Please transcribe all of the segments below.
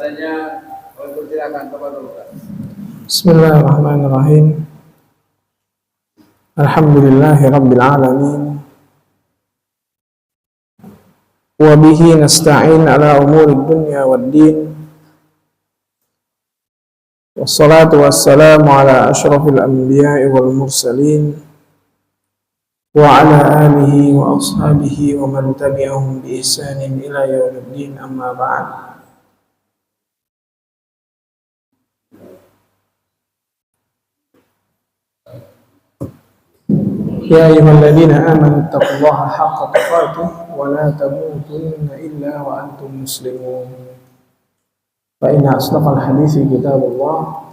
bahasanya. Silakan Bapak. Bismillahirrahmanirrahim. Alhamdulillahirabbil alamin. Wa bihi nasta'in ala umuri dunya waddin. Wassalatu wassalamu ala asyrafil anbiya'i wal mursalin wa ala alihi wa ashabihi wa man tabi'ahum bi ihsanin ila yaumiddin, amma ba'd. Ya ayyuhalladzina amanu taqullaha haqqa tuqatih wa la tamutunna illa wa antum muslimun. Fa inna asdaqal hadithi kitabullah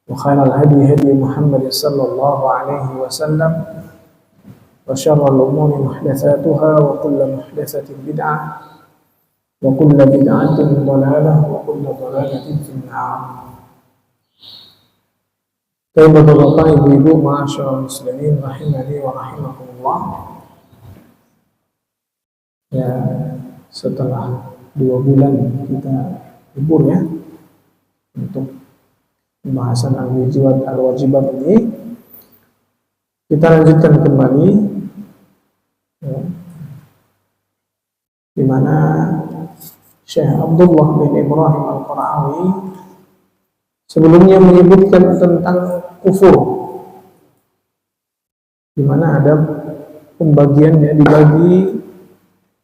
wa khairal hadi hadi Muhammad sallallahu alaihi wasallam wa syarrul umuri muhdatsatuha wa kullu muhdatsatin bid'ah wa kullu bid'atin dhalalah wa kullu dhalalatin fin nar. Bapak-bapak, ibu-ibu, ma'asyiral muslimin rahimani wa rahimakumullah. Ya, setelah 2 bulan kita libur ya untuk pembahasan al-wajibat ini, kita lanjutkan kembali ya, di mana Syekh Abdullah bin Ibrahim Al-Qara'awi sebelumnya menyebutkan tentang kufur, di mana ada pembagiannya, dibagi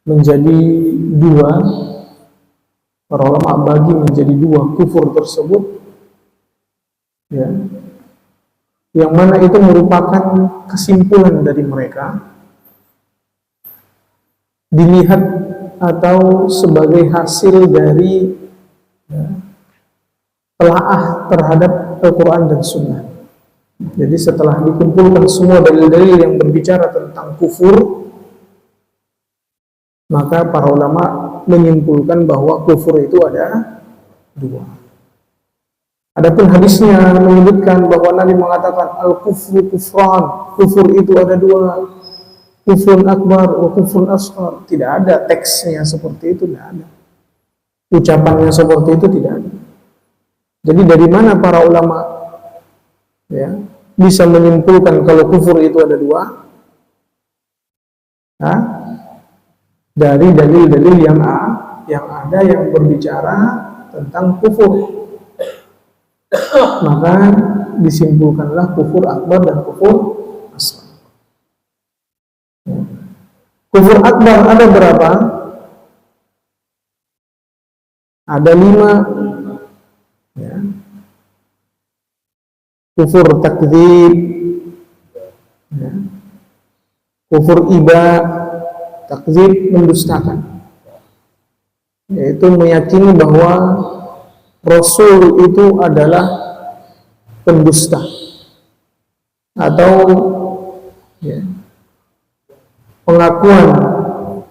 menjadi 2. Para ulama bagi menjadi 2 kufur tersebut, ya, yang mana itu merupakan kesimpulan dari mereka, dilihat atau sebagai hasil dari ya, telaah terhadap Al-Quran dan Sunnah. Jadi setelah dikumpulkan semua dalil-dalil yang berbicara tentang kufur, maka para ulama menyimpulkan bahwa kufur itu ada 2. Adapun hadisnya menyebutkan bahwa Nabi mengatakan al-kufru kufran, kufur itu ada 2, kufrun akbar wa kufrun asghar. Tidak ada teksnya seperti itu, tidak ada. Ucapannya seperti itu tidak ada. Jadi dari mana para ulama ya bisa menyimpulkan kalau kufur itu ada 2? Dari dalil-dalil yang ada yang berbicara tentang kufur. Maka disimpulkanlah kufur akbar dan kufur asghar. Kufur akbar ada berapa? Ada 5. Ya. Kufur takdzib, ya. Kufur iba, takdzib mendustakan, yaitu meyakini bahwa Rasul itu adalah pendusta, atau ya, pengakuan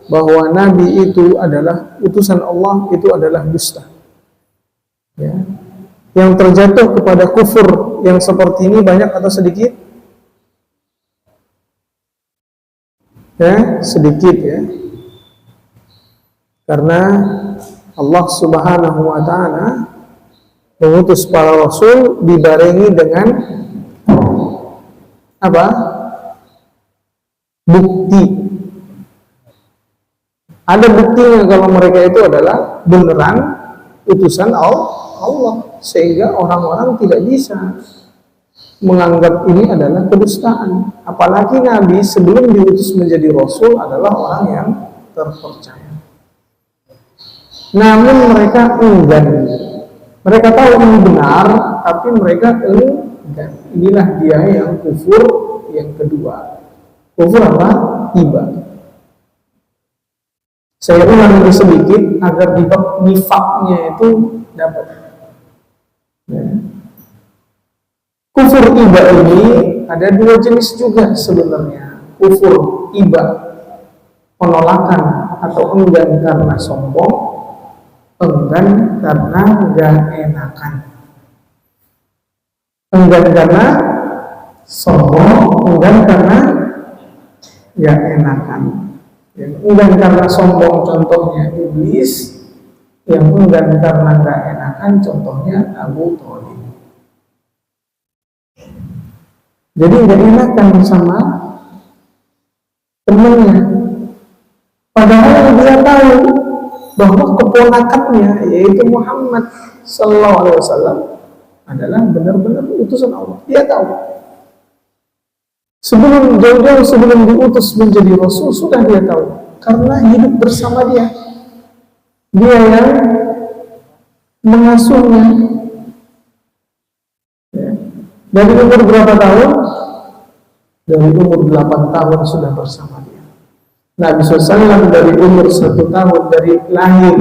bahwa Nabi itu adalah utusan Allah itu adalah dusta. Ya. Yang terjatuh kepada kufur yang seperti ini banyak atau sedikit? Ya, sedikit ya. Karena Allah Subhanahu wa taala mengutus para rasul dibarengi dengan apa? Bukti. Ada buktinya kalau mereka itu adalah beneran utusan Allah, sehingga orang-orang tidak bisa menganggap ini adalah kedustaan. Apalagi Nabi sebelum diutus menjadi Rasul adalah orang yang terpercaya. Namun mereka enggan. Mereka tahu ini benar, tapi mereka enggan. Inilah dia yang kufur yang kedua. Kufur apa? Iba. Saya ulang lagi sedikit agar di bab nifaknya itu dapat. Ya. Kufur iba ini ada 2 jenis juga sebenarnya. Kufur iba, penolakan atau enggan karena sombong, enggan karena gak enakan. Enggan karena sombong, enggan karena gak enakan. Enggan karena sombong contohnya iblis, Yang enggan karena nggak enakan, contohnya Abu Thalib. Jadi nggak enakan sama temannya. Padahal dia tahu bahwa keponakannya yaitu Muhammad Sallallahu Alaihi Wasallam adalah benar-benar utusan Allah. Dia tahu. Sebelum jauh-jauh sebelum diutus menjadi Rasul sudah dia tahu karena hidup bersama dia. Dia yang mengasuhnya. Ya. Dari umur berapa tahun? Dari umur 8 tahun sudah bersama dia. Nabi SAW dari umur 1 tahun dari lahir,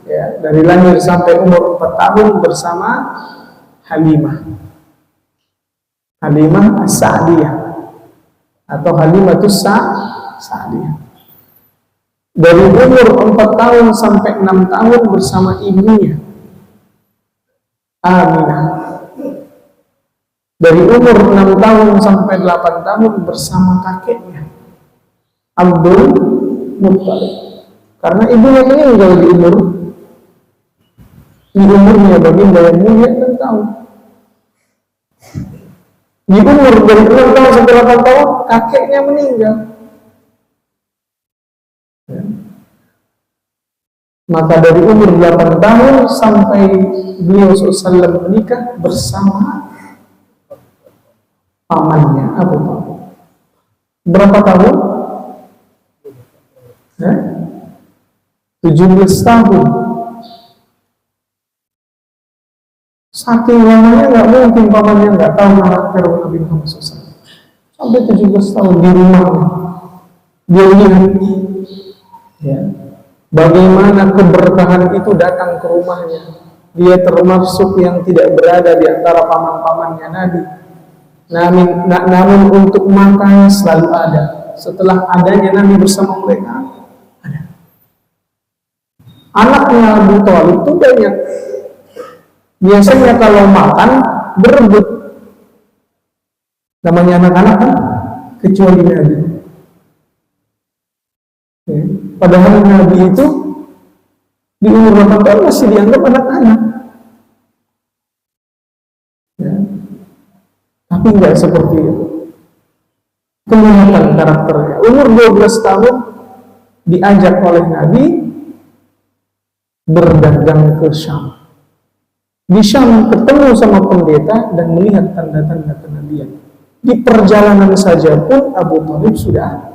ya, dari lahir sampai umur 4 tahun bersama Halimah. Halimah As-Sa'diyah atau Halimatus Sa'diyah. Dari umur 4 tahun sampai 6 tahun bersama ibunya Aminah. Dari umur 6 tahun sampai 8 tahun bersama kakeknya Abdul Muttalib. Karena ibunya meninggal di umurnya baginda yang mulia 6 tahun. Di umur dari 6 tahun sampai 8 tahun kakeknya meninggal. Ya. Maka dari umur 8 tahun sampai beliau SAW menikah bersama pamannya Abu Thalib. Berapa tahun? 17 tahun. Saking lamanya nggak mungkin pamannya nggak tahu karakter Nabi Muhammad SAW. Sampai 17 tahun di rumahnya. Dia lihat ya, bagaimana keberkahan itu datang ke rumahnya. Dia termasuk yang tidak berada di antara paman-pamannya Nabi. Namun untuk makan selalu ada. Setelah adanya Nabi bersama mereka, ada. Anaknya Abu Thalib itu banyak. Biasanya kalau makan berebut. Namanya anak-anak kan, kecuali Nabi. Ya. Padahal Nabi itu di umur 8 tahun masih dianggap anak-anak. Ya. Tapi enggak seperti itu. Kelihatan karakternya. Umur 12 tahun diajak oleh Nabi berdagang ke Syam. Di Syam ketemu sama pendeta dan melihat tanda-tanda kenabian. Di perjalanan saja pun Abu Thalib sudah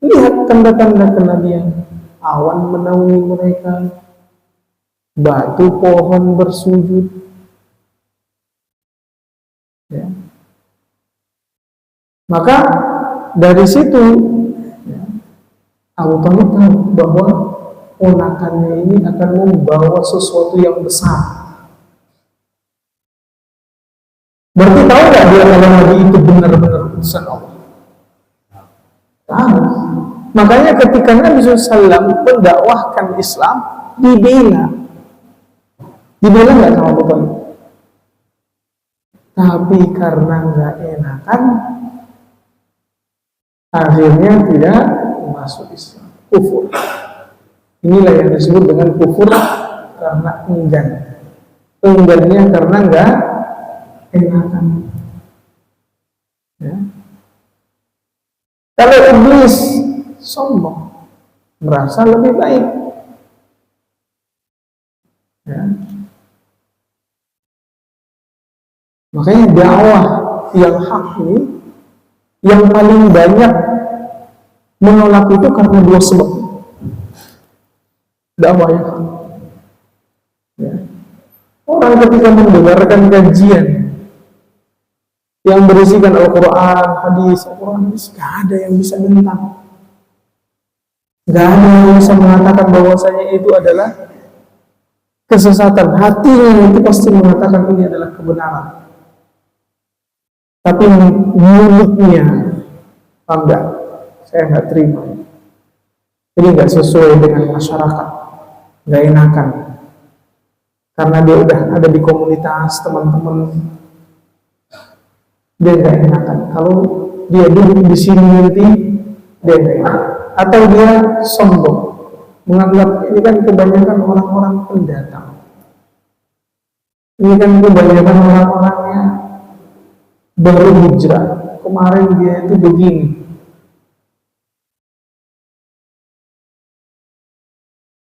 lihat tanda-tanda kenabian. Awan menaungi mereka, batu pohon bersujud. Ya. Maka dari situ ya, Abu Thalib tahu bahwa ponakannya ini akan membawa sesuatu yang besar. Berarti tahu nggak dia kalau Nabi itu benar-benar utusan Allah? Tahu. Makanya ketika Nabi SAW mendakwahkan Islam, dibela nggak sama Abu Thalib? Tapi karena nggak enakan, akhirnya tidak masuk Islam, kufur. Inilah yang disebut dengan kufur karena enggan. Enggannya karena nggak enakan. Ya. Kalau iblis sombong, merasa lebih baik. Ya. Makanya dakwah yang hak ini yang paling banyak menolak itu karena 2 sebab. Dakwah yang hak. Ya. Orang ketika mendengarkan kajian yang berisikan Al-Quran, hadis, gak ada yang bisa nentang. Gak ada yang bisa mengatakan bahwasanya itu adalah kesesatan. Hatinya itu pasti mengatakan ini adalah kebenaran. Tapi mulutnya, enggak, saya nggak terima. Ini nggak sesuai dengan masyarakat, nggak enakan. Karena dia udah ada di komunitas teman-teman, dia nggak enakan. Kalau dia duduk di sini nanti, dia nggak enakan. Atau dia sombong, menganggap ini kan kebanyakan orang-orang pendatang. Ini kan kebanyakan orang-orangnya baru hijrah. Kemarin dia itu begini.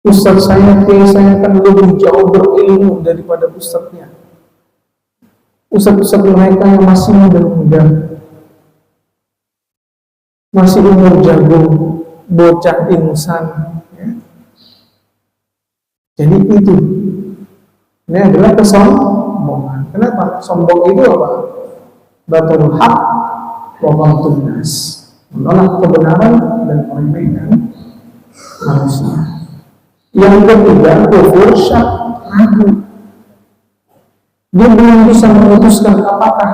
Ustaz saya, saya kan lebih jauh berilmu daripada ustaznya. Ustaz-ustaz mereka yang masih muda-muda, masih umur jagung, bocah insan. Ya. Jadi itu, ini adalah kesombongan. Kenapa? Sombong itu apa? Batul haq wa ghamtun nas, menolak kebenaran dan meremehkan manusia. Yang ketiga, kufur syak, ragu. Dia belum bisa memutuskan apakah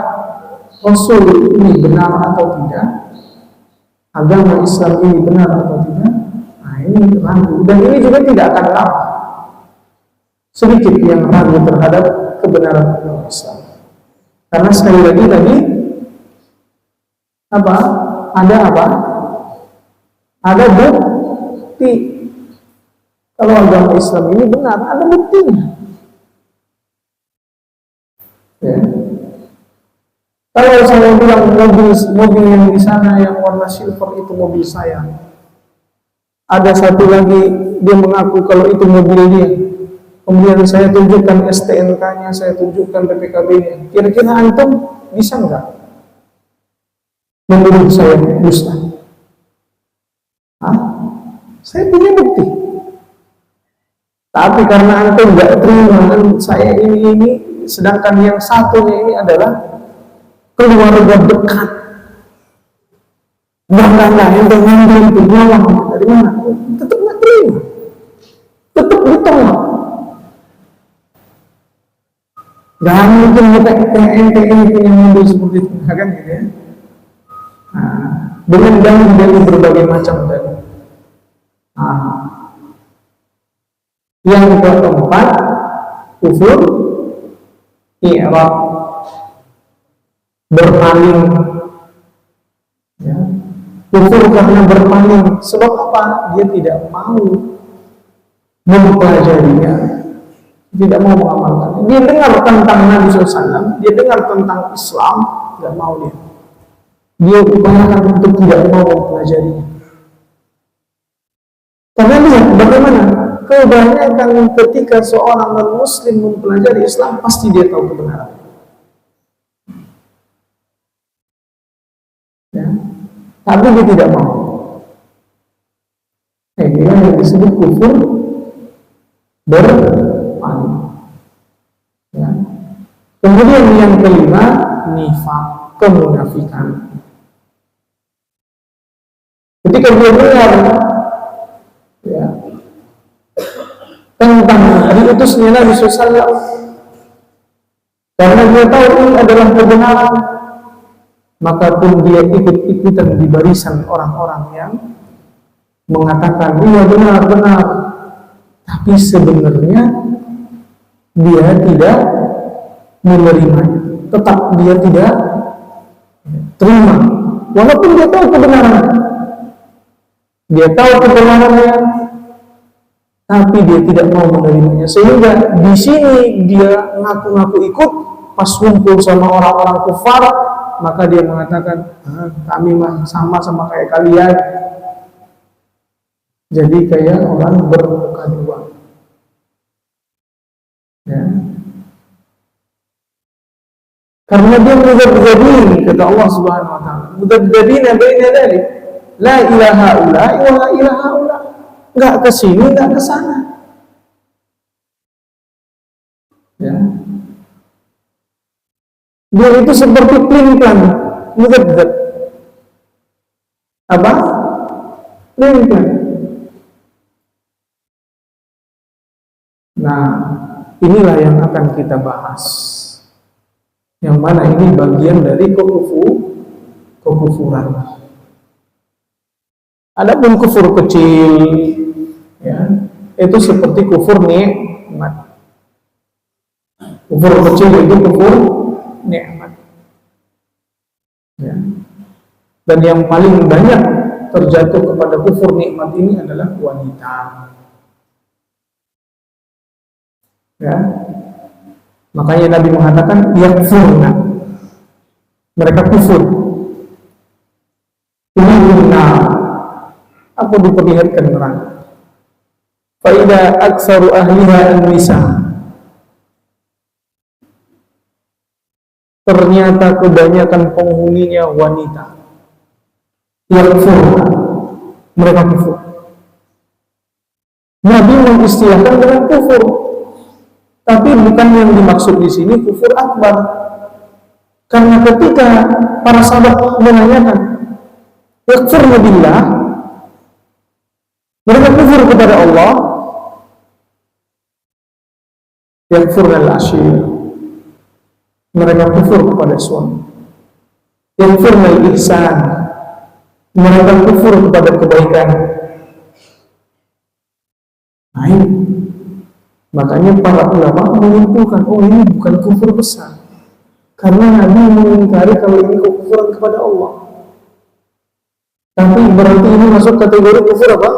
Rasul ini benar atau tidak, agama Islam ini benar atau tidak. Nah ini ragu, dan ini juga tidak akan lama. Sedikit yang ragu terhadap kebenaran agama Islam. Karena sekali lagi tadi apa? Ada bukti kalau agama Islam ini benar, ada buktinya. Ya. Kalau saya bilang mobil yang di sana yang warna silver itu mobil saya, ada satu lagi dia mengaku kalau itu mobil dia, kemudian saya tunjukkan STNK-nya, saya tunjukkan PPKB-nya, kira-kira antum bisa nggak menurut saya dusta? Saya punya bukti. Tapi karena antum nggak terima saya ini, sedangkan yang satunya ini adalah keluarga dekat. Bahkan yang ngambil itu nyolong dari mana? Tetap nggak terima, tetap ditolak. Gak mungkin kita ente punya mobil seperti itu, kan gitu ya? Dengan dalil dari berbagai macam dalil. Yang keempat, kufur i'rab, berpaling. Ya. Kufur karena berpaling. Sebab apa? Dia tidak mau mempelajarinya, tidak mau mengamalkan. Dia dengar tentang Nabi SAW, dia dengar tentang Islam, tidak mau dia. Dia upayakan untuk tidak mau mempelajarinya. Karena lihat bagaimana kebanyakan ketika seorang non-muslim mempelajari Islam, pasti dia tahu kebenaran. Ya. Tapi dia tidak mau. Ini yang disebut kufur berpaling. Ya. Kemudian yang kelima, nifaq, kemunafikan. Ketika dia dengar ya, tentang diutusnya Nabi SAW, karena dia tahu ini adalah kebenaran, maka pun dia ikut-ikutan di barisan orang-orang yang mengatakan iya benar-benar, tapi sebenarnya dia tidak menerimanya, tetap dia tidak terima, walaupun dia tahu kebenarannya, tapi dia tidak mau menerimanya. Sehingga di sini dia ngaku-ngaku ikut, pas kumpul sama orang-orang kufar, maka dia mengatakan, kami mah sama kayak kalian. Jadi kayak orang bermuka dua. Ya. Karena dia mudzabdzabin, kata Allah Subhanahu wa taala. Mudzabdzabina baina dzalik. La ilaha illa wa la ilaha illa. Enggak ke sini, enggak ke sana. Ya. Dia itu seperti pelin-pelan, mudzabdzab. Apa? Pelin-pelan. Nah, inilah yang akan kita bahas. Yang mana ini bagian dari kekufuran. Adapun kufur kecil, ya, itu seperti kufur nikmat. Kufur kecil itu kufur nikmat. Ya. Dan yang paling banyak terjatuh kepada kufur nikmat ini adalah wanita. Ya. Makanya Nabi mengatakan yakfurna. Mereka kufur. Ulilna. Aku diperlihatkan neraka. Faida aksaru ahliha an-nisa. Ternyata kebanyakan penghuninya wanita. Yakfurna. Mereka kufur. Nabi mengistilahkan dengan kufur. Tapi bukan yang dimaksud di sini kufur akbar. Karena ketika para sahabat menanyakan, yakfurna billah, mereka kufur kepada Allah, yakfurna al-ashir, mereka kufur kepada suami, yakfurna al-ihsan, mereka kufur kepada kebaikan. Nah, makanya para ulama menyimpulkan, oh ini bukan kufur besar, karena Nabi mengingkari kalau ini kekufuran kepada Allah. Tapi berarti ini masuk kategori kufur apa?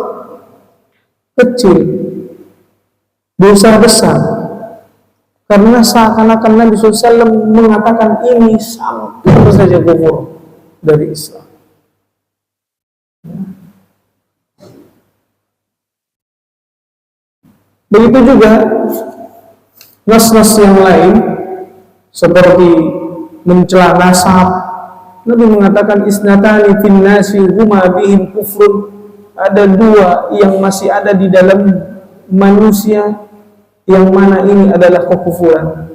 Kecil, dosa besar. Karena seakan-akan Nabi SAW mengatakan ini sampai saja kufur dari Islam. Begitu juga nas-nas yang lain seperti mencela nasab. Nabi mengatakan isnatani fin nasi huma bihim kufrun. Ada dua yang masih ada di dalam manusia yang mana ini adalah kekufuran.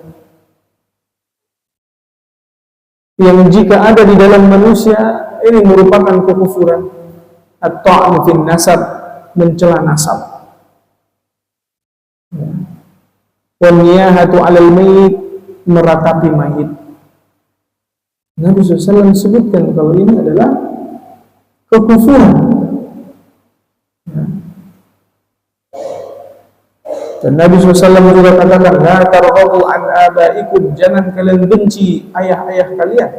Yang jika ada di dalam manusia ini merupakan kekufuran. At-ta'an fin nasab, mencela nasab. Waniyahatu 'alal mayyit, meratapi mayit. Nabi SAW sebutkan kalau ini adalah kekufuran. Dan Nabi SAW juga katakan, la targhabu an abaikum, jangan kalian benci ayah-ayah kalian,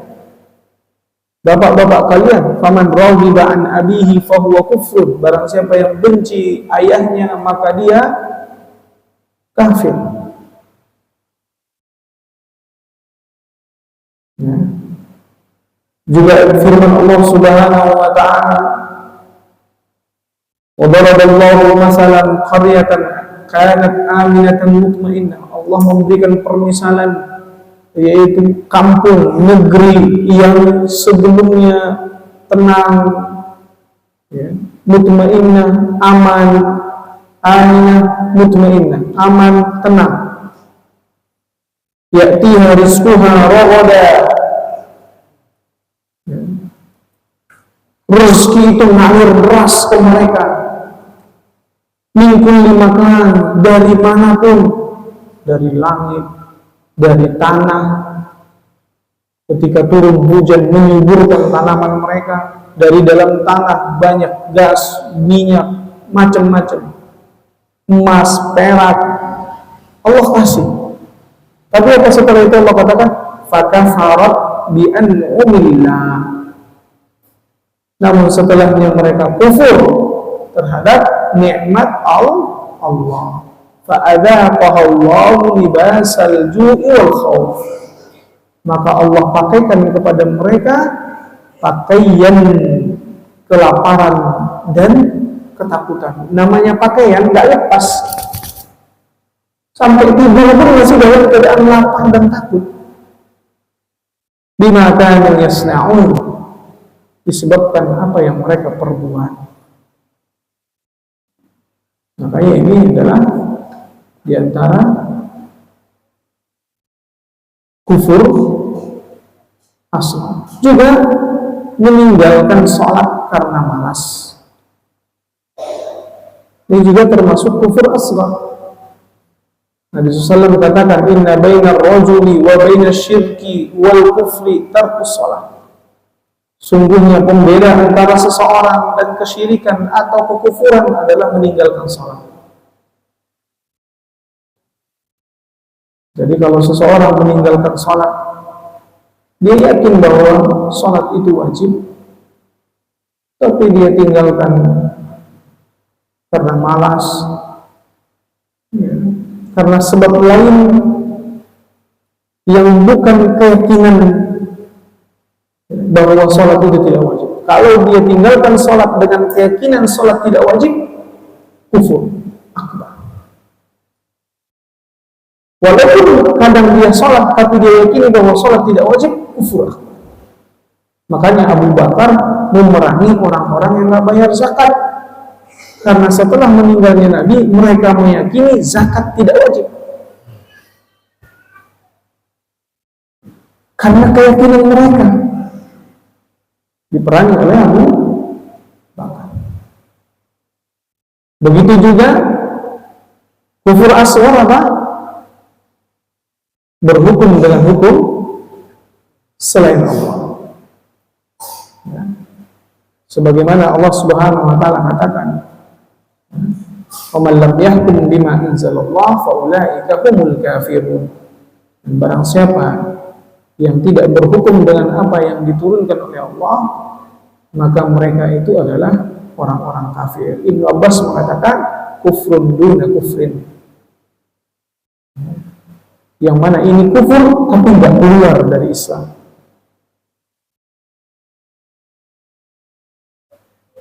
bapak-bapak kalian. Faman raghiba an abihi fahuwa kufur, barang siapa yang benci ayahnya maka dia kafir. Ya. Juga firman Allah Subhanahu wa ta'ala, wa daraballahu masalan qaryatan kanat aminatan mutmainnah. Allah memberikan permisalan, yaitu kampung, negeri yang sebelumnya tenang, ya, mutmainnah, aman, aminah, mutmainnah, aman, tenang. Ya'tiha rizquha raghada, rezeki itu mengalir deras ke mereka. Min kulli makan, dari manapun, dari langit, dari tanah. Ketika turun hujan menyuburkan tanaman mereka, dari dalam tanah banyak gas, minyak, macam-macam, emas, perak, Allah kasih. Tapi apa setelah itu Allah katakan, fakafarat bi an'umillah. Namun setelahnya mereka kufur terhadap nikmat Allah. Fa'adzaqaha Allahu libasal ju'i wal khauf. Maka Allah pakaikan kepada mereka pakaian kelaparan dan ketakutan. Namanya pakaian enggak lepas. Sampai tidur pun masih dalam keadaan lapar dan takut. Bima kanu yasna'un, disebabkan apa yang mereka perbuat. Makanya ini adalah diantara kufur asal. Juga meninggalkan sholat karena malas. Ini juga termasuk kufur asghar. Nabi SAW katakan, inna bainar rajuli wa bainas syirki wal kufri tarkus sholat. Sungguhnya pembeda antara seseorang dan kesyirikan atau kekufuran adalah meninggalkan sholat. Jadi kalau seseorang meninggalkan sholat, dia yakin bahwa sholat itu wajib, tapi dia tinggalkan karena malas, ya, karena sebab lain yang bukan keyakinan bahwa sholat itu tidak wajib. Kalau dia tinggalkan sholat dengan keyakinan sholat tidak wajib, kufur akbar. Walaupun kadang dia sholat tapi dia yakini bahwa sholat tidak wajib, kufur akbar. Makanya Abu Bakar memerangi orang-orang yang nggak bayar zakat, karena setelah meninggalnya Nabi mereka meyakini zakat tidak wajib. Karena keyakinan mereka diperangi oleh Abu Bakar. Begitu juga kufur asghar apa? Berhukum dengan hukum selain Allah. Ya. Sebagaimana Allah Subhanahu wa taala katakan, "Wa man lam yahkum bima anzalallah fa ulaika humul kafirun." Dan barang siapa yang tidak berhukum dengan apa yang diturunkan oleh Allah, maka mereka itu adalah orang-orang kafir. Ibnu Abbas mengatakan kufrun duna kufrin, yang mana ini kufur tapi tidak keluar dari Islam.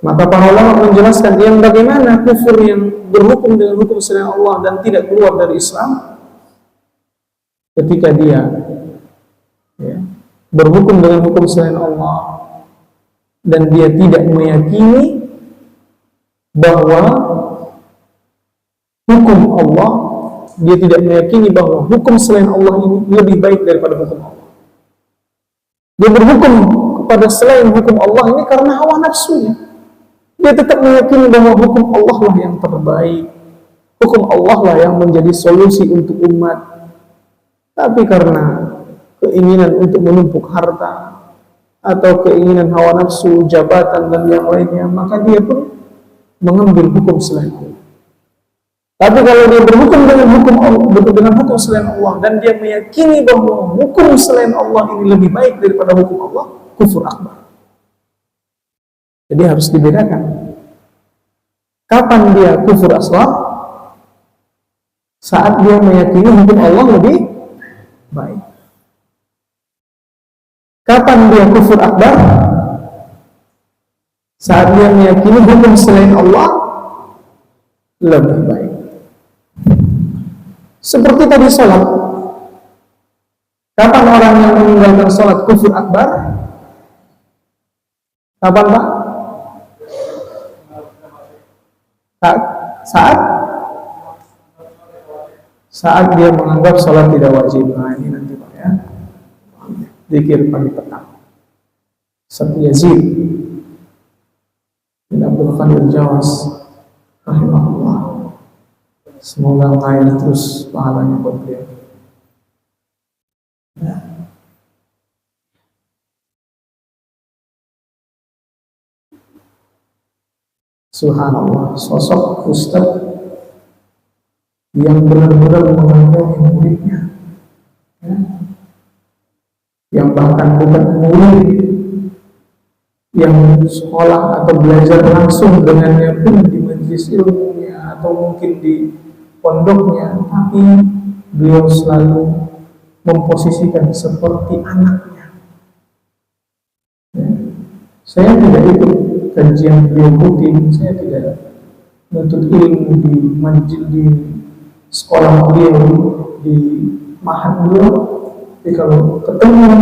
Maka para ulama menjelaskan yang bagaimana kufur yang berhukum dengan hukum selain Allah dan tidak keluar dari Islam, ketika dia berhukum dengan hukum selain Allah dan dia tidak meyakini bahwa hukum Allah, dia tidak meyakini bahwa hukum selain Allah ini lebih baik daripada hukum Allah. Dia berhukum kepada selain hukum Allah ini karena hawa nafsunya. Dia tetap meyakini bahwa hukum Allah lah yang terbaik, hukum Allah lah yang menjadi solusi untuk umat. Tapi karena keinginan untuk menumpuk harta atau keinginan hawa nafsu, jabatan dan yang lainnya, maka dia pun mengambil hukum selain Allah. Tapi kalau dia berhukum dengan hukum Allah, dengan hukum selain Allah, dan dia meyakini bahwa hukum selain Allah ini lebih baik daripada hukum Allah, kufur akbar. Jadi harus dibedakan. Kapan dia kufur asghar? Saat dia meyakini hukum Allah lebih baik. Kapan dia kufur akbar? Saat dia meyakini hukum selain Allah lebih baik. Seperti tadi sholat. Kapan orang yang meninggalkan sholat kufur akbar? Kapan Pak? Saat dia menganggap sholat tidak wajib. Nah ini nanti Pak ya, zikir pagi petang. Satu Yazid bin Abdul Qadir Jawas rahimahullah, semoga mengalir terus pahalanya buat beliau. Subhanallah, sosok ustaz yang benar-benar mengayomi muridnya, ya. Yang bahkan bukan murid yang sekolah atau belajar langsung dengannya pun di majelis ilmunya atau mungkin di pondoknya, tapi beliau selalu memposisikan seperti anaknya. Ya. Saya tidak ikut kajian beliau rutin, saya tidak menuntut ilmu di majlis di sekolah beliau, di mahat beliau, tapi kalau ketemu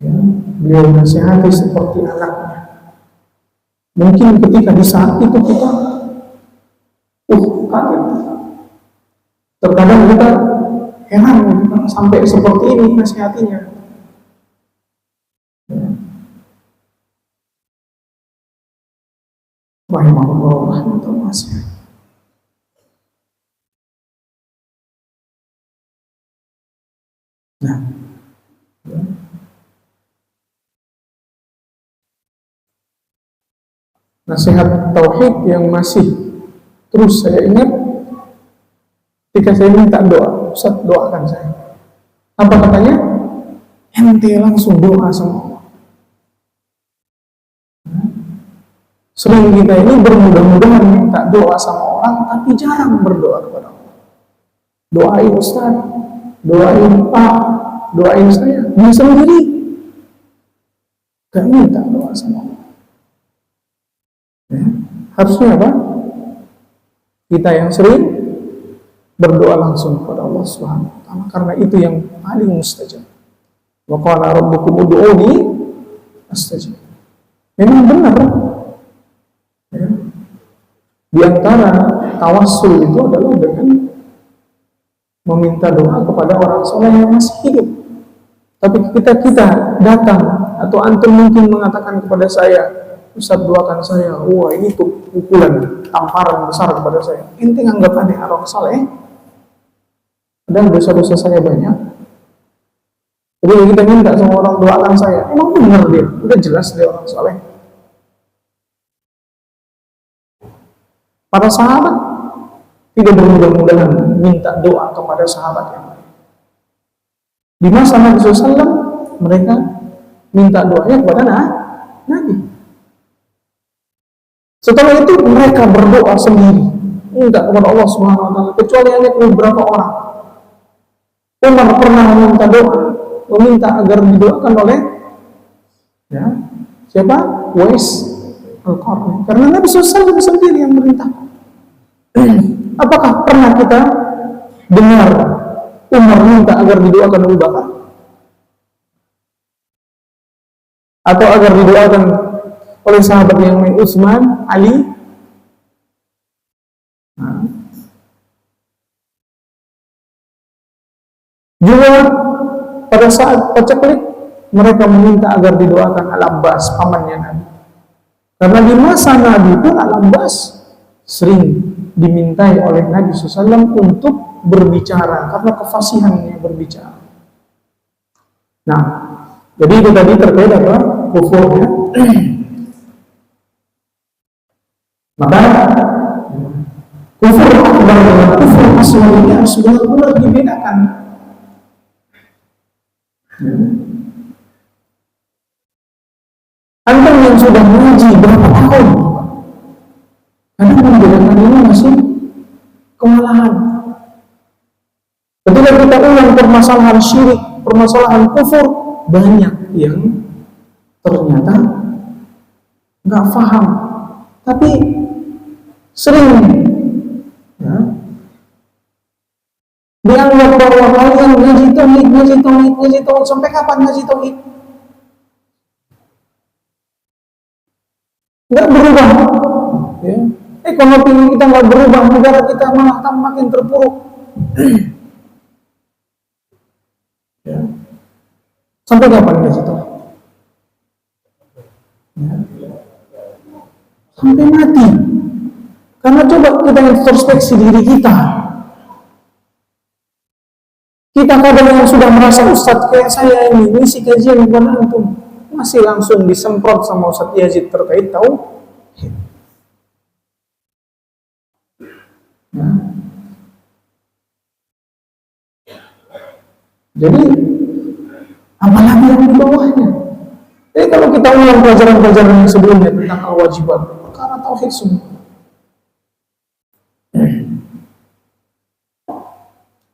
ya, beliau nasihati seperti anaknya. Mungkin ketika di saat itu kita kaget, terkadang kita heran sampai seperti ini nasihatinya. Rahimahullah rahmatullah wasi'ah. Nah, nasihat tauhid yang masih terus saya ingat ketika saya minta doa, Ustaz doakan saya. Apa katanya? Ente langsung doa sama Allah. Sering kita ini bermudah-mudahan minta doa sama orang, tapi jarang berdoa kepada Allah. Doain Ustaz, doain Pak, doain saya. Dia sendiri gak minta doa sama Allah. Ya. Harusnya apa? Kita yang sering berdoa langsung kepada Allah Subhanahu wa taala, karena itu yang paling mustajab. Wa qala rabbukum ud'uni astajib. Memang benar. Ya. Di antara tawassul itu adalah dengan meminta doa kepada orang soleh yang masih hidup. Tapi kita datang atau antum mungkin mengatakan kepada saya, Ustaz doakan saya, wah ini tuh pukulan, tamparan besar kepada saya. Inti anggap aneh orang soleh, dan dosa-dosa saya banyak. Jadi kita minta sama orang doakan saya, emang benar dia, udah jelas dia orang soleh. Para sahabat tidak bermudah-mudahan minta doa kepada sahabat yang lain. Di masa Nabi SAW, mereka minta doanya kepada Nabi. Setelah itu mereka berdoa sendiri, minta kepada Allah Subhanahu wa taala, kecuali hanya beberapa orang. Umar pernah meminta agar didoakan oleh siapa? Uwais Al-Qarni. Karena Nabi SAW sendiri yang merintah. Apakah pernah kita dengar Umar minta agar didoakan Abu Bakar? Atau agar didoakan oleh sahabat yang lain, Utsman, Ali? Juga pada saat paceklik mereka meminta agar didoakan Al-Abbas, pamannya Nabi. Karena di masa Nabi pun Al-Abbas sering dimintai oleh Nabi SAW untuk berbicara karena kefasihannya berbicara. Nah, jadi itu tadi terkait apa? Kufurnya. Maka kufur akbar dengan kufur asghar ini harus benar-benar dibedakan. Antum yang sudah mengaji berapa tahun, karena membedakan ini masih kewalahan. Ketika kita ulang permasalahan syirik, permasalahan kufur, banyak yang ternyata nggak paham, tapi sering dianggap bahwa kalian ngaji tauhid, sampai kapan ngaji tauhid? Nggak berubah. Ya. Ekonomi kita nggak berubah, negara kita malah makin terpuruk. Ya. Sampai kapan ngaji tauhid? Ya. Sampai mati. Karena coba kita introspeksi diri kita. Kita kadang yang sudah merasa Ustadz kayak saya ini, ngisi kajian bukan antum, masih langsung disemprot sama Ustadz Yazid terkait tauhid. Ya. Jadi apalagi yang di bawahnya. Jadi kalau kita ulang pelajaran-pelajaran yang sebelumnya tentang kewajiban, perkara tauhid semua.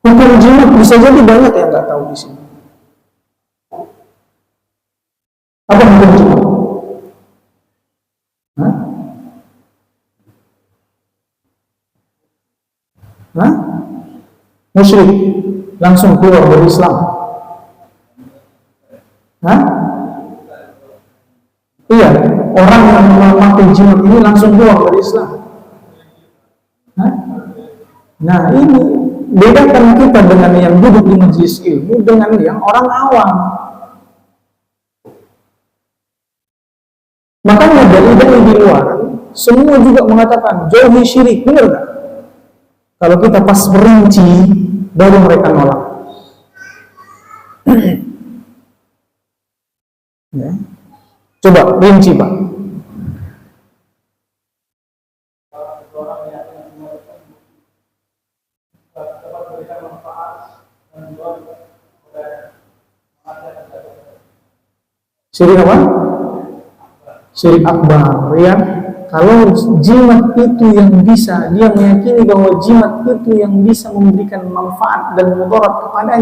Hukum jimat bisa jadi banyak yang nggak tahu di sini. Apa hukum jimat? Musyrik langsung keluar dari Islam. Iya, orang yang memakai jimat ini langsung keluar dari Islam. Nah ini bedakan kita dengan yang duduk di majelis ilmu dengan yang orang awam. Makanya dari di luar semua juga mengatakan jauhi syirik, benar nggak? Kalau kita pas merinci baru mereka nolak. Ya. Coba rinci Pak. Syirik apa? Syirik akbar, ya. kalau jimat itu yang bisa, dia meyakini bahwa jimat itu yang bisa memberikan manfaat dan mudarat kepadanya,